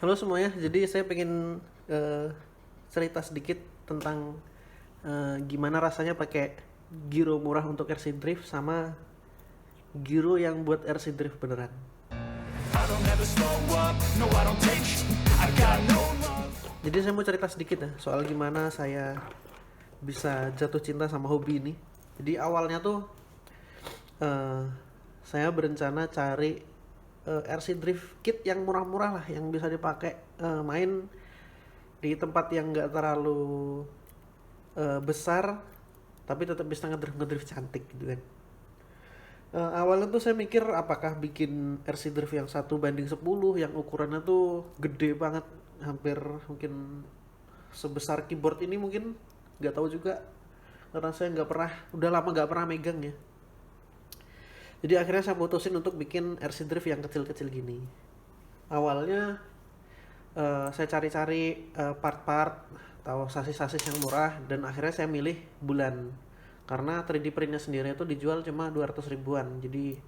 Halo semuanya, jadi saya pengen cerita sedikit tentang gimana rasanya pakai giro murah untuk RC Drift sama giro yang buat RC Drift beneran. I don't ever slow up, no I don't take I got no love. Jadi saya mau cerita sedikit ya soal gimana saya bisa jatuh cinta sama hobi ini. Jadi awalnya tuh eh, saya berencana cari RC Drift kit yang murah-murah lah, yang bisa dipakai main di tempat yang nggak terlalu besar tapi tetap bisa ngedrift cantik gitu kan. Awalnya tuh saya mikir apakah bikin RC Drift yang 1:10 yang ukurannya tuh gede banget, hampir mungkin sebesar keyboard ini mungkin, nggak tahu juga karena saya nggak pernah, udah lama nggak pernah megang ya. Jadi akhirnya saya putusin untuk bikin RC Drift yang kecil-kecil gini. Awalnya saya cari-cari part-part atau sasis-sasis yang murah dan akhirnya saya milih bulan karena 3D printnya sendiri itu dijual cuma 200 ribuan. Jadi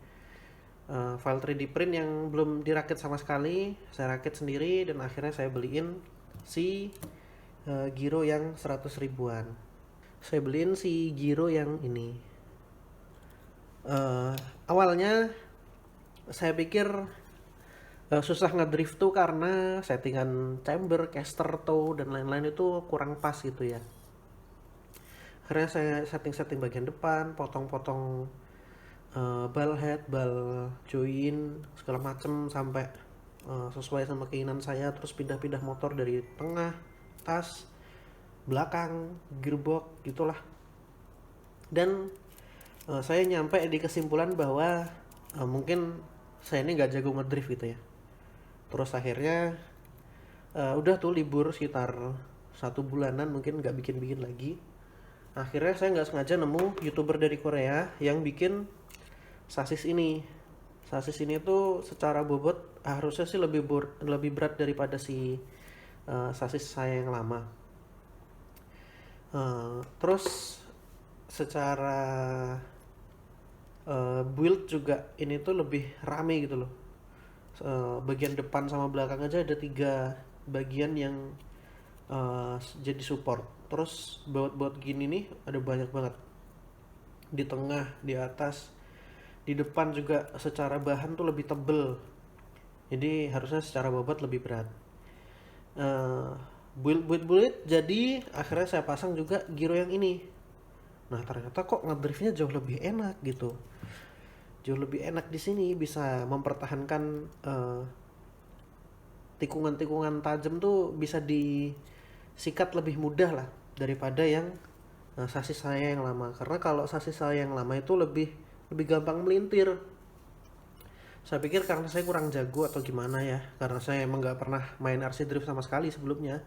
file 3D print yang belum dirakit sama sekali saya rakit sendiri dan akhirnya saya beliin si Giro yang 100 ribuan. Saya beliin si Giro yang ini. Awalnya saya pikir susah ngedrift tuh karena settingan chamber, caster toe dan lain-lain itu kurang pas gitu ya. Akhirnya saya setting-setting bagian depan, potong-potong ball head, ball join, segala macem sampai sesuai sama keinginan saya. Terus pindah-pindah motor dari tengah, tas, belakang, gearbox gitulah. Dan saya nyampe di kesimpulan bahwa mungkin saya ini nggak jago ngedrift gitu ya. Terus akhirnya udah tuh libur sekitar 1 bulanan mungkin nggak bikin-bikin lagi. Akhirnya saya nggak sengaja nemu youtuber dari Korea yang bikin sasis ini. Sasis ini tuh secara bobot harusnya sih lebih berat daripada si sasis saya yang lama. Terus secara build juga ini tuh lebih rame gitu loh. Bagian depan sama belakang aja ada 3 bagian yang jadi support. Terus baut-baut gini nih ada banyak banget di tengah, di atas, di depan juga. Secara bahan tuh lebih tebel, jadi harusnya secara bobot lebih berat. uh, build jadi akhirnya saya pasang juga giro yang ini. Nah ternyata kok ngedriftnya jauh lebih enak gitu, jauh lebih enak di sini, bisa mempertahankan tikungan-tikungan tajam tuh bisa disikat lebih mudah lah daripada yang sasis saya yang lama. Karena kalau sasis saya yang lama itu lebih lebih gampang melintir. Saya pikir karena saya kurang jago atau gimana ya, karena saya emang nggak pernah main RC Drift sama sekali sebelumnya.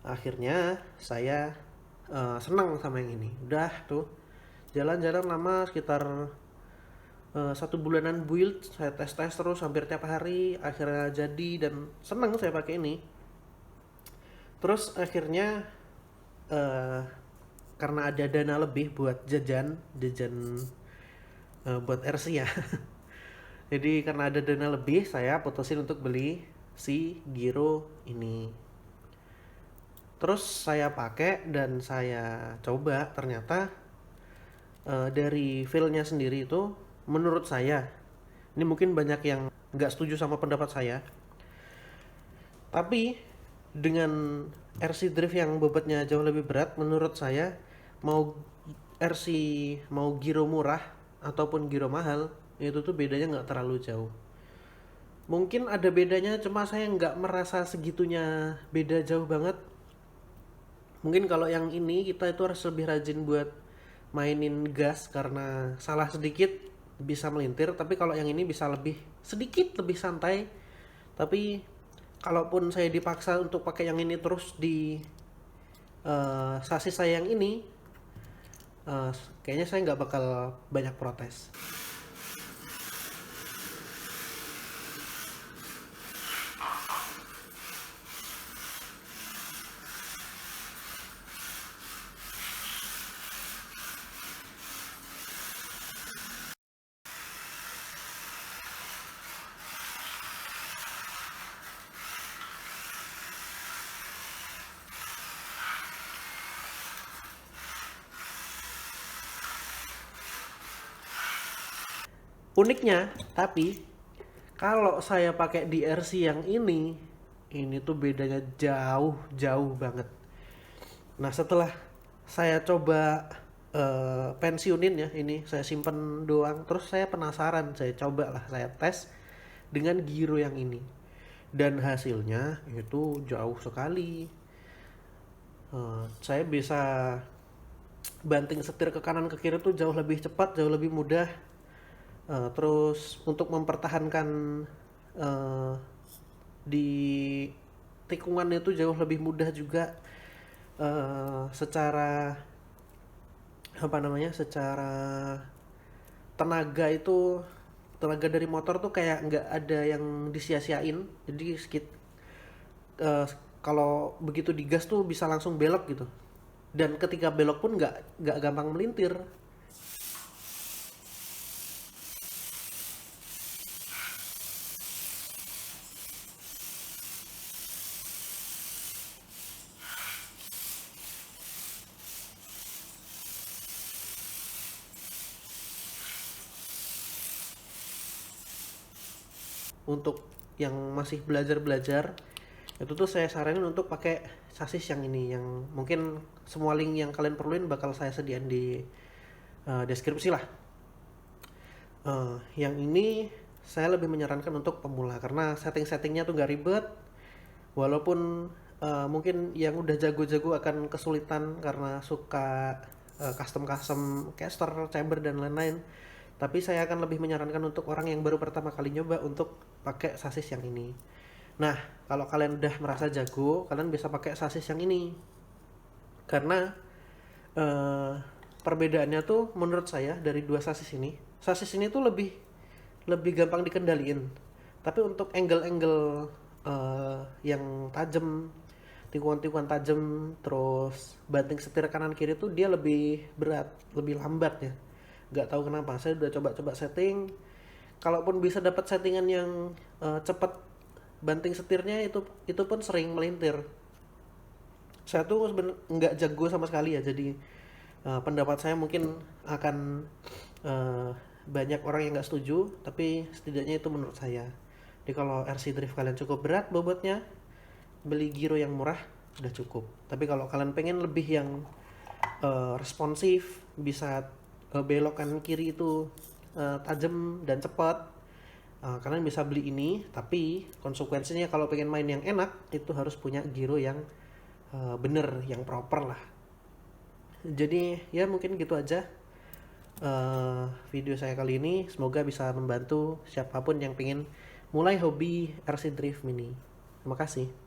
Akhirnya saya senang sama yang ini. Udah tuh jalan-jalan lama sekitar 1 bulanan build, saya tes-tes terus hampir tiap hari. Akhirnya jadi dan senang saya pakai ini. Terus akhirnya eh, karena ada dana lebih buat jajan jajan buat RC ya. Jadi karena ada dana lebih saya putusin untuk beli si Giro ini. Terus saya pakai dan saya coba, ternyata dari feel-nya sendiri itu menurut saya, ini mungkin banyak yang nggak setuju sama pendapat saya, tapi dengan RC Drift yang bobotnya jauh lebih berat, menurut saya mau RC, mau Giro murah ataupun Giro mahal, itu tuh bedanya nggak terlalu jauh. Mungkin ada bedanya, cuma saya nggak merasa segitunya beda jauh banget. Mungkin kalau yang ini kita itu harus lebih rajin buat mainin gas karena salah sedikit bisa melintir, tapi kalau yang ini bisa lebih sedikit lebih santai. Tapi kalaupun saya dipaksa untuk pakai yang ini terus di sasis saya yang ini, uh, kayaknya saya nggak bakal banyak protes. Uniknya, tapi kalau saya pakai di RC yang ini tuh bedanya jauh banget. Nah, setelah saya coba pensiunin ya, ini saya simpen doang, terus saya penasaran, saya coba lah, saya tes dengan giro yang ini. Dan hasilnya itu jauh sekali. Saya bisa banting setir ke kanan ke kiri tuh jauh lebih cepat, jauh lebih mudah. Terus untuk mempertahankan eh, di tikungan itu jauh lebih mudah juga. Secara apa namanya, secara tenaga itu, tenaga dari motor tuh kayak nggak ada yang disia-siain. Jadi eh, kalau begitu digas tuh bisa langsung belok gitu, dan ketika belok pun nggak gampang melintir. Untuk yang masih belajar-belajar itu tuh saya saranin untuk pakai sasis yang ini, yang mungkin semua link yang kalian perluin bakal saya sediain di deskripsi lah. Yang ini saya lebih menyarankan untuk pemula karena setting-settingnya tuh nggak ribet, walaupun mungkin yang udah jago-jago akan kesulitan karena suka custom caster, chamber dan lain-lain. Tapi saya akan lebih menyarankan untuk orang yang baru pertama kali nyoba untuk pakai sasis yang ini. Nah, kalau kalian udah merasa jago, kalian bisa pakai sasis yang ini. Karena eh, perbedaannya tuh menurut saya dari dua sasis ini. Sasis ini tuh lebih lebih gampang dikendaliin. Tapi untuk angle-angle yang tajam, tikungan-tikungan tajam, terus banting setir kanan kiri tuh dia lebih berat, lebih lambat ya. Nggak tahu kenapa. Saya udah coba-coba setting. Kalaupun bisa dapat settingan yang cepet banting setirnya, itu pun sering melintir. Saya tuh nggak jago sama sekali ya, jadi pendapat saya mungkin akan eh, banyak orang yang nggak setuju, tapi setidaknya itu menurut saya. Jadi kalau RC Drift kalian cukup berat bobotnya, beli giro yang murah udah cukup. Tapi kalau kalian pengen lebih yang responsif, bisa belok kanan kiri itu tajam dan cepat, kalian bisa beli ini. Tapi konsekuensinya kalau pengen main yang enak itu harus punya giro yang bener, yang proper lah. Jadi ya mungkin gitu aja video saya kali ini. Semoga bisa membantu siapapun yang pengen mulai hobi RC Drift Mini. Terima kasih.